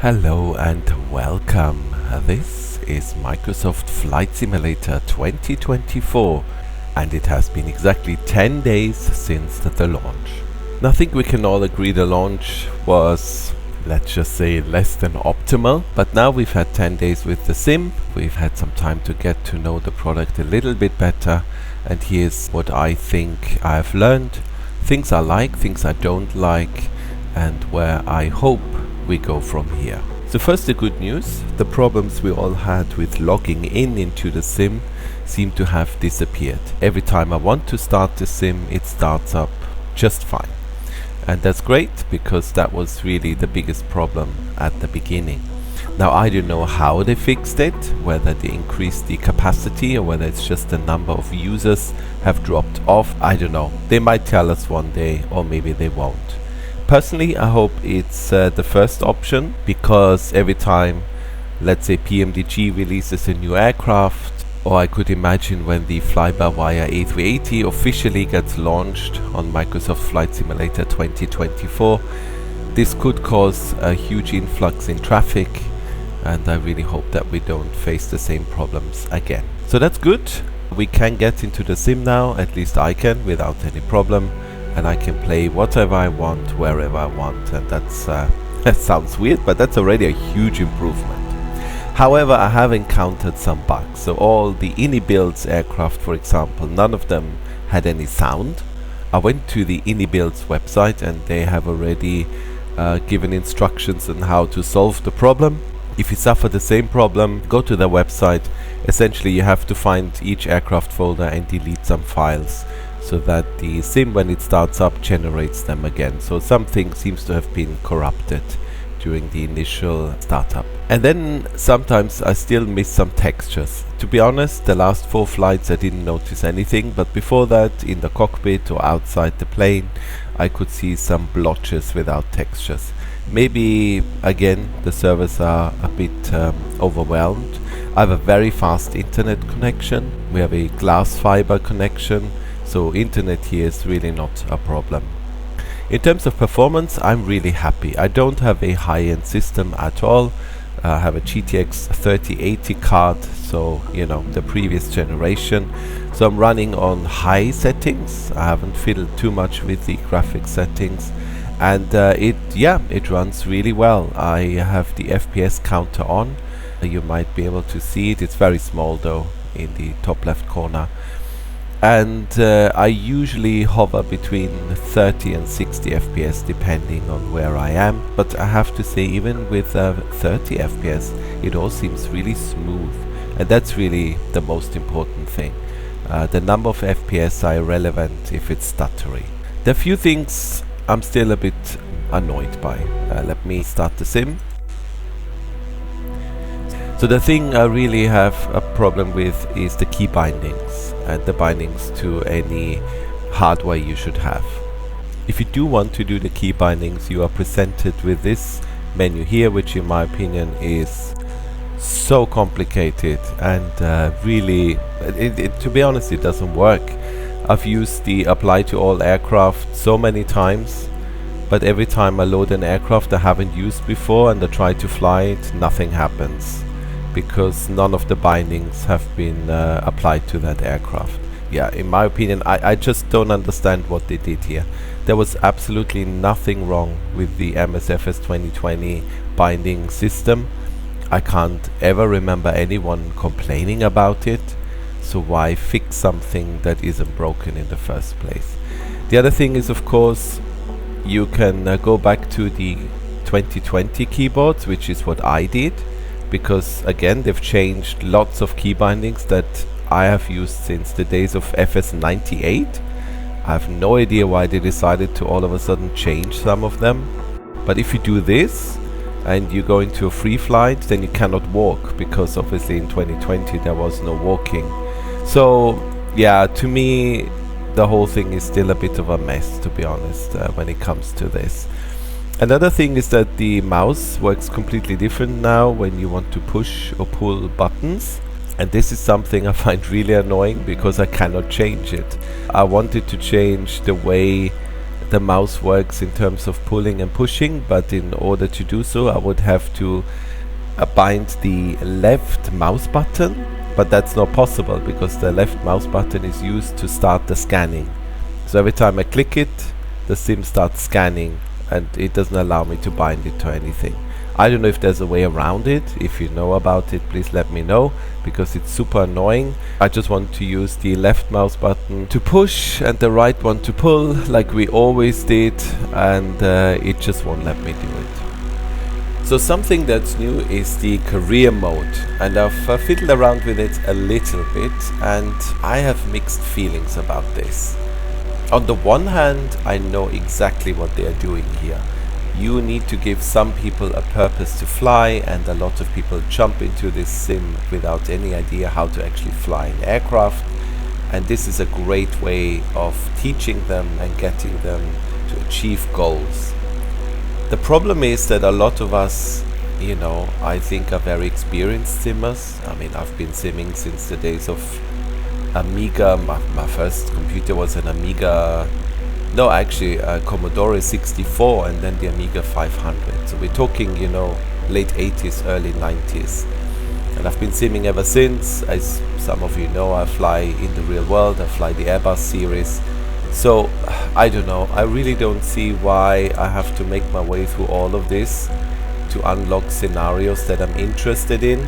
Hello and welcome. This is Microsoft Flight Simulator 2024 and it has been exactly 10 days since the launch. Now, I think we can all agree the launch was, let's just say, less than optimal, but now we've had 10 days with the sim, we've had some time to get to know the product a little bit better, and here's what I think I've learned, things I like, things I don't like, and where I hope we go from here. So first, the good news: the problems we all had with logging into the sim seem to have disappeared. Every time I want to start the sim, it starts up just fine. And that's great, because that was really the biggest problem at the beginning. Now, I don't know how they fixed it, whether they increased the capacity or whether it's just the number of users have dropped off. I don't know. They might tell us one day, or maybe they won't. Personally, I hope it's the first option, because every time, let's say, PMDG releases a new aircraft, or I could imagine when the fly-by-wire A380 officially gets launched on Microsoft Flight Simulator 2024, this could cause a huge influx in traffic, and I really hope that we don't face the same problems again. So that's good. We can get into the sim now, at least I can, without any problem. And I can play whatever I want, wherever I want, and that's that sounds weird, but that's already a huge improvement. However, I have encountered some bugs. So all the InniBuilds aircraft, for example, none of them had any sound. I went to the InniBuilds website and they have already given instructions on how to solve the problem. If you suffer the same problem, go to their website. Essentially, you have to find each aircraft folder and delete some files, so that the sim, when it starts up, generates them again. So something seems to have been corrupted during the initial startup. And then sometimes I still miss some textures. To be honest, the last 4 flights I didn't notice anything, but before that, in the cockpit or outside the plane, I could see some blotches without textures. Maybe, again, the servers are a bit overwhelmed. I have a very fast internet connection. We have a glass fiber connection, so internet here is really not a problem. In terms of performance, I'm really happy. I don't have a high-end system at all. I have a GTX 3080 card, so you know, the previous generation. So I'm running on high settings. I haven't fiddled too much with the graphics settings, and it runs really well. I have the FPS counter on. You might be able to see it. It's very small though, in the top left corner. And I usually hover between 30 and 60 FPS depending on where I am, but I have to say, even with 30 FPS it all seems really smooth, and that's really the most important thing. The number of FPS are irrelevant if it's stuttery. There are a few things I'm still a bit annoyed by. Let me start the sim. So the thing I really have a problem with is the key bindings and the bindings to any hardware you should have. If you do want to do the key bindings, you are presented with this menu here, which in my opinion is so complicated and really, to be honest, it doesn't work. I've used the apply to all aircraft so many times, but every time I load an aircraft I haven't used before and I try to fly it, nothing happens, because none of the bindings have been applied to that aircraft. Yeah, in my opinion, I just don't understand what they did here. There was absolutely nothing wrong with the MSFS 2020 binding system. I can't ever remember anyone complaining about it, so why fix something that isn't broken in the first place? The other thing is, of course, you can go back to the 2020 keyboards, which is what I did, because again, they've changed lots of key bindings that I have used since the days of FS98. I have no idea why they decided to all of a sudden change some of them. But if you do this and you go into a free flight, then you cannot walk, because obviously in 2020 there was no walking. So yeah, to me the whole thing is still a bit of a mess, to be honest, when it comes to this. Another thing is that the mouse works completely different now when you want to push or pull buttons, and this is something I find really annoying because I cannot change it. I wanted to change the way the mouse works in terms of pulling and pushing, but in order to do so I would have to bind the left mouse button, but that's not possible because the left mouse button is used to start the scanning. So every time I click it, the sim starts scanning and it doesn't allow me to bind it to anything. I don't know if there's a way around it. If you know about it, please let me know, because it's super annoying. I just want to use the left mouse button to push and the right one to pull, like we always did, and it just won't let me do it. So something that's new is the career mode, and I've fiddled around with it a little bit, and I have mixed feelings about this. On the one hand, I know exactly what they are doing here. You need to give some people a purpose to fly, and a lot of people jump into this sim without any idea how to actually fly an aircraft, and this is a great way of teaching them and getting them to achieve goals. The problem is that a lot of us, you know, I think are very experienced simmers. I mean, I've been simming since the days of Amiga. My first computer was an Amiga, no, actually Commodore 64, and then the Amiga 500. So we're talking, you know, late 80s, early 90s. And I've been simming ever since. As some of you know, I fly in the real world. I fly the Airbus series. So I don't know. I really don't see why I have to make my way through all of this to unlock scenarios that I'm interested in.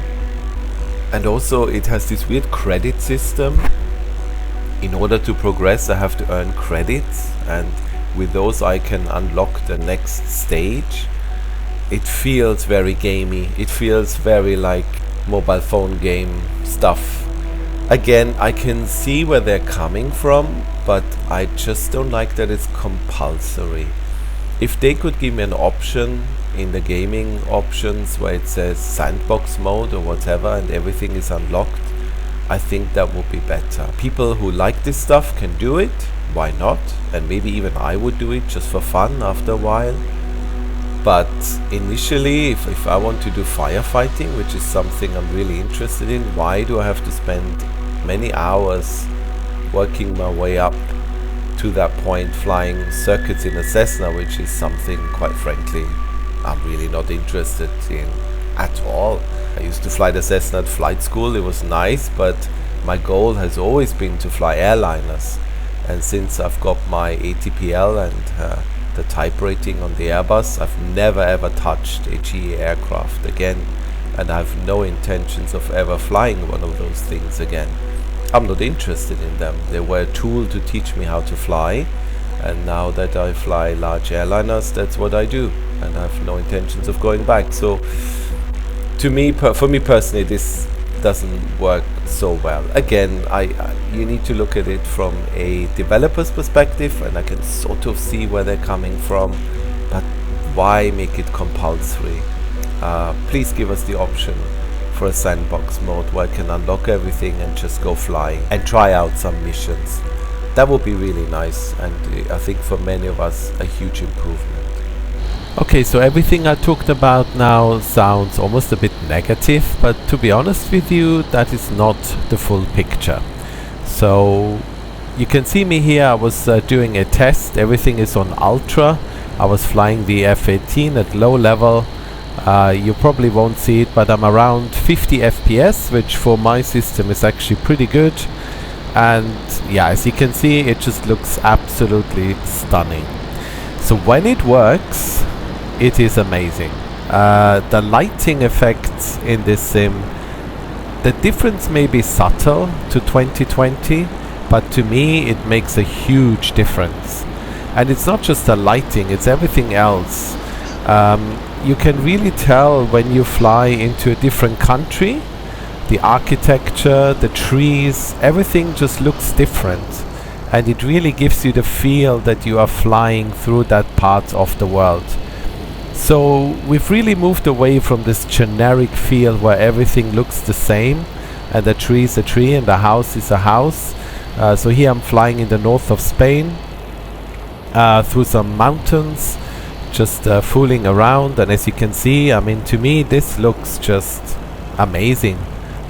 And also it has this weird credit system. In order to progress, I have to earn credits, and with those I can unlock the next stage. It feels very gamey. It feels very like mobile phone game stuff. Again, I can see where they're coming from, but I just don't like that it's compulsory. If they could give me an option in the gaming options where it says sandbox mode or whatever and everything is unlocked, I think that would be better. People who like this stuff can do it, why not? And maybe even I would do it just for fun after a while. But initially, if I want to do firefighting, which is something I'm really interested in, why do I have to spend many hours working my way up to that point, flying circuits in a Cessna, which is something, quite frankly, I'm really not interested in at all. I used to fly the Cessna at flight school. It was nice, but my goal has always been to fly airliners. And since I've got my ATPL and the type rating on the Airbus, I've never ever touched a GE aircraft again, and I have no intentions of ever flying one of those things again. I'm not interested in them. They were a tool to teach me how to fly, and now that I fly large airliners, that's what I do, and I have no intentions of going back. So to me, for me personally, this doesn't work so well. Again, you need to look at it from a developer's perspective, and I can sort of see where they're coming from, but why make it compulsory? Please give us the option for a sandbox mode where I can unlock everything and just go flying and try out some missions. That would be really nice, and I think for many of us a huge improvement. Okay, so everything I talked about now sounds almost a bit negative, but to be honest with you, that is not the full picture. So you can see me here. I was doing a test. Everything is on ultra. I was flying the F-18 at low level. You probably won't see it, but I'm around 50 FPS, which for my system is actually pretty good. And yeah, as you can see, it just looks absolutely stunning. So when it works, it is amazing. The lighting effects in this sim, the difference may be subtle to 2020, but to me it makes a huge difference. And it's not just the lighting, it's everything else. You can really tell when you fly into a different country. The architecture, the trees, everything just looks different, and it really gives you the feel that you are flying through that part of the world. So we've really moved away from this generic feel where everything looks the same, and the tree is a tree and the house is a house. So here I'm flying in the north of Spain through some mountains, just fooling around, and as you can see, I mean, to me this looks just amazing,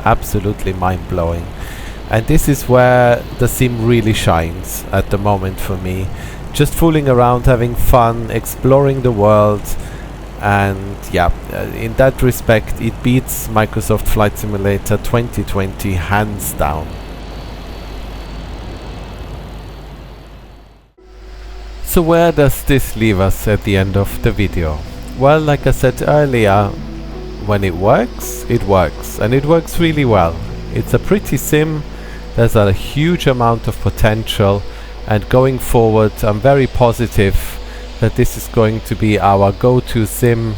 absolutely mind-blowing. And this is where the sim really shines at the moment for me. just fooling around, having fun, exploring the world. And yeah, in that respect it beats Microsoft Flight Simulator 2020 hands down. So where does this leave us at the end of the video? Well, like I said earlier, when it works, and it works really well. It's a pretty sim, there's a huge amount of potential, and going forward I'm very positive that this is going to be our go-to sim.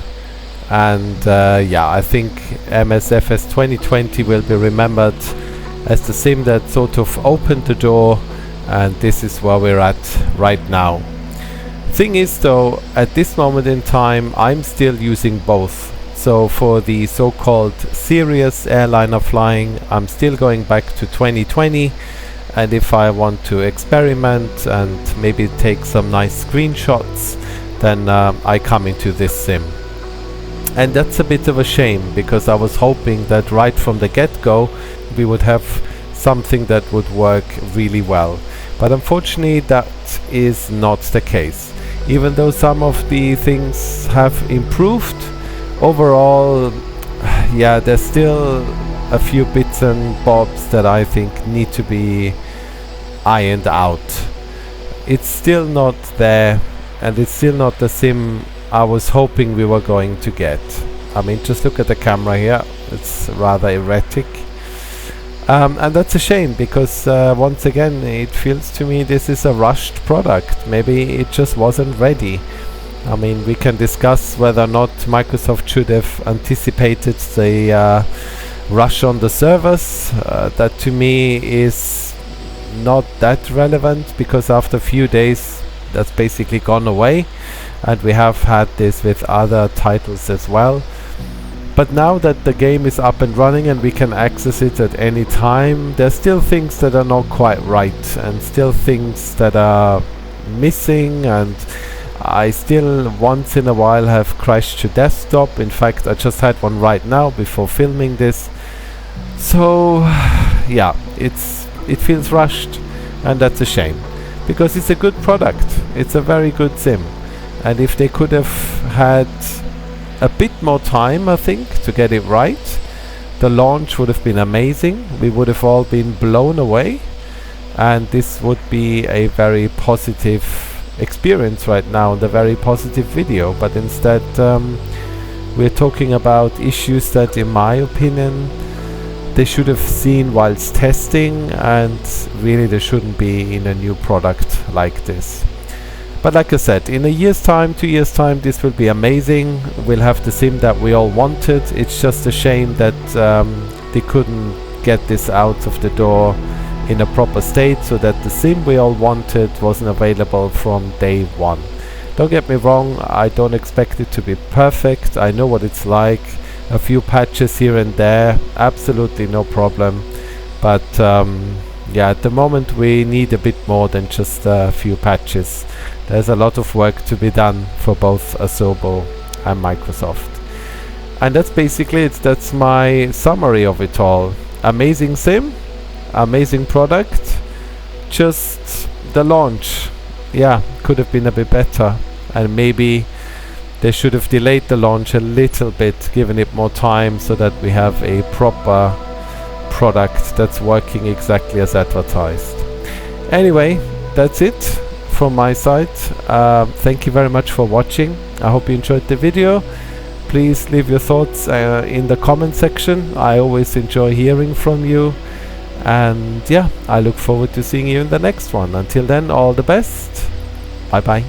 And yeah, I think MSFS 2020 will be remembered as the sim that sort of opened the door, and this is where we're at right now. Thing is though, at this moment in time I'm still using both. So for the so-called serious airliner flying, I'm still going back to 2020, and if I want to experiment and maybe take some nice screenshots, then I come into this sim. And that's a bit of a shame, because I was hoping that right from the get-go we would have something that would work really well. But unfortunately that is not the case. Even though some of the things have improved, overall, yeah, there's still a few bits and bobs that I think need to be ironed out. It's still not there, and it's still not the sim I was hoping we were going to get. I mean, just look at the camera here, it's rather erratic. And that's a shame, because once again it feels to me this is a rushed product. Maybe it just wasn't ready. I mean, we can discuss whether or not Microsoft should have anticipated the rush on the servers. That to me is not that relevant, because after a few days that's basically gone away, and we have had this with other titles as well. But now that the game is up and running and we can access it at any time, there's still things that are not quite right, and still things that are missing, and I still once in a while have crashed to desktop. In fact, I just had one right now before filming this. So yeah, it feels rushed, and that's a shame, because it's a good product. It's a very good sim, and if they could have had a bit more time, I think, to get it right, the launch would have been amazing. We would have all been blown away, and this would be a very positive experience right now, and a very positive video. But instead we're talking about issues that, in my opinion, they should have seen whilst testing, and really they shouldn't be in a new product like this. But like I said, in a year's time, 2 years time, this will be amazing. We'll have the sim that we all wanted. It's just a shame that they couldn't get this out of the door in a proper state, so that the sim we all wanted wasn't available from day one. Don't get me wrong, I don't expect it to be perfect. I know what it's like. A few patches here and there, absolutely no problem. But yeah, at the moment we need a bit more than just a few patches. There's a lot of work to be done for both Asobo and Microsoft. And that's basically it. That's my summary of it all. Amazing sim, amazing product, just the launch, yeah, could have been a bit better, and maybe they should have delayed the launch a little bit, given it more time, so that we have a proper product that's working exactly as advertised. Anyway, that's it from my side. Thank you very much for watching. I hope you enjoyed the video. Please leave your thoughts in the comment section. I always enjoy hearing from you, and yeah, I look forward to seeing you in the next one. Until then, all the best. Bye bye.